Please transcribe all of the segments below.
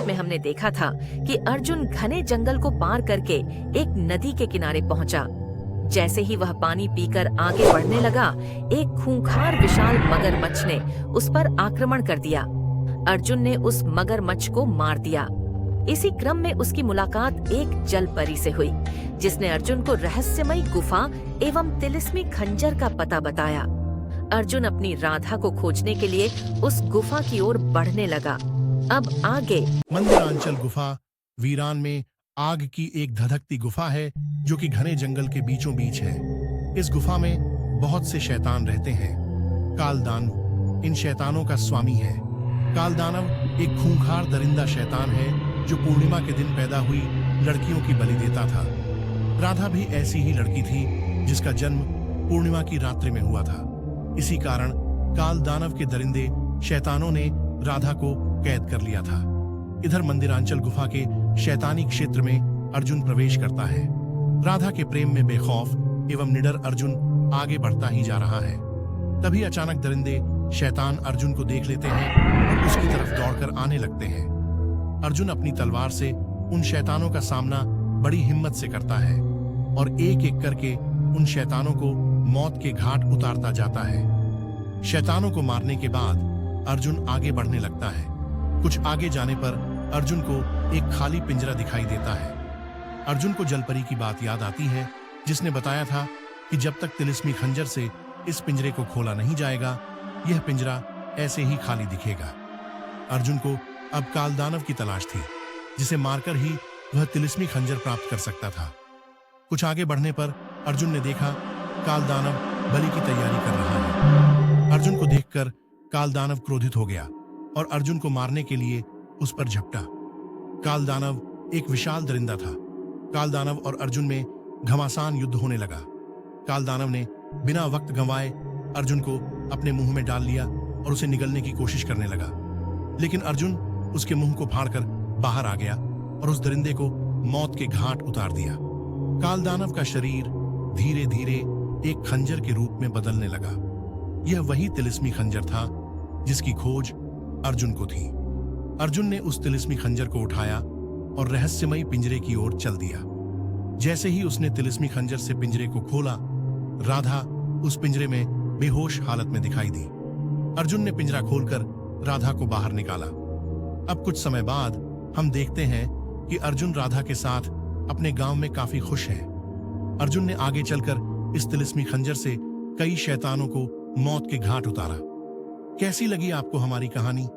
में हमने देखा था कि अर्जुन घने जंगल को पार करके एक नदी के किनारे पहुंचा। जैसे ही वह पानी पीकर आगे बढ़ने लगा, एक खूंखार विशाल मगरमच्छ ने उस पर आक्रमण कर दिया। अर्जुन ने उस मगरमच्छ को मार दिया। इसी क्रम में उसकी मुलाकात एक जल परी से हुई, जिसने अर्जुन को रहस्यमयी गुफा एवं तिलिस्मी खंजर का पता बताया। अर्जुन अपनी राधा को खोजने के लिए उस गुफा की ओर बढ़ने लगा। अब आगे मंदिरांचल गुफा वीरान में आग की एक धधकती गुफा है जो कि घने जंगल के बीचों बीच है। इस गुफा में बहुत से शैतान रहते हैं। कालदानव इन शैतानों का स्वामी है। कालदानव एक खूंखार दरिंदा शैतान है जो पूर्णिमा के दिन पैदा हुई लड़कियों की बलि देता था। राधा भी ऐसी ही लड़की थी जिसका जन्म पूर्णिमा की रात्रि में हुआ था। इसी कारण काल दानव के दरिंदे शैतानों ने राधा को कैद कर लिया था। इधर मंदिरांचल गुफा के शैतानी क्षेत्र में अर्जुन प्रवेश करता है। राधा के प्रेम में बेखौफ एवं निडर अर्जुन आगे बढ़ता ही जा रहा है। तभी अचानक दरिंदे शैतान अर्जुन को देख लेते हैं और उसकी तरफ दौड़कर आने लगते हैं। अर्जुन अपनी तलवार से उन शैतानों का सामना बड़ी हिम्मत से करता है और एक एक करके उन शैतानों को मौत के घाट उतारता जाता है। शैतानों को मारने के बाद अर्जुन आगे बढ़ने लगता है। कुछ आगे जाने पर अर्जुन को एक खाली पिंजरा दिखाई देता है। अर्जुन को जलपरी की बात याद आती है जिसने बताया था कि जब तक तिलिस्मी खंजर से इस पिंजरे को खोला नहीं जाएगा, यह पिंजरा ऐसे ही खाली दिखेगा। अर्जुन को अब कालदानव की तलाश थी जिसे मारकर ही वह तिलिस्मी खंजर प्राप्त कर सकता था। कुछ आगे बढ़ने पर अर्जुन ने देखा कालदानव बलि की तैयारी कर रहा है। अर्जुन को देखकर कालदानव क्रोधित हो गया और अर्जुन को मारने के लिए उस पर झपटा। कालदानव एक विशाल दरिंदा था। कालदानव और अर्जुन में घमासान युद्ध होने लगा। कालदानव ने बिना वक्त गंवाए अर्जुन को अपने मुंह में डाल लिया और उसे निगलने की कोशिश करने लगा, लेकिन अर्जुन उसके मुंह को फाड़कर बाहर आ गया और उस दरिंदे को मौत के घाट उतार दिया। कालदानव का शरीर धीरे धीरे एक खंजर के रूप में बदलने लगा। यह वही तिलिस्मी खंजर था जिसकी खोज अर्जुन को थी। अर्जुन ने उस तिलिस्मी खंजर को उठाया और रहस्यमयी पिंजरे की ओर चल दिया। जैसे ही उसने तिलिस्मी खंजर से पिंजरे को खोला, राधा उस पिंजरे में बेहोश हालत में दिखाई दी। अर्जुन ने पिंजरा खोलकर राधा को बाहर निकाला। अब कुछ समय बाद हम देखते हैं कि अर्जुन राधा के साथ अपने गांव में काफी खुश है। अर्जुन ने आगे चलकर इस तिलिस्मी खंजर से कई शैतानों को मौत के घाट उतारा। कैसी लगी आपको हमारी कहानी?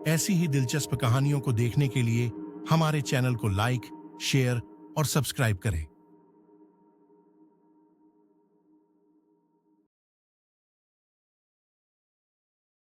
ऐसी ही दिलचस्प कहानियों को देखने के लिए हमारे चैनल को लाइक, शेयर और सब्सक्राइब करें।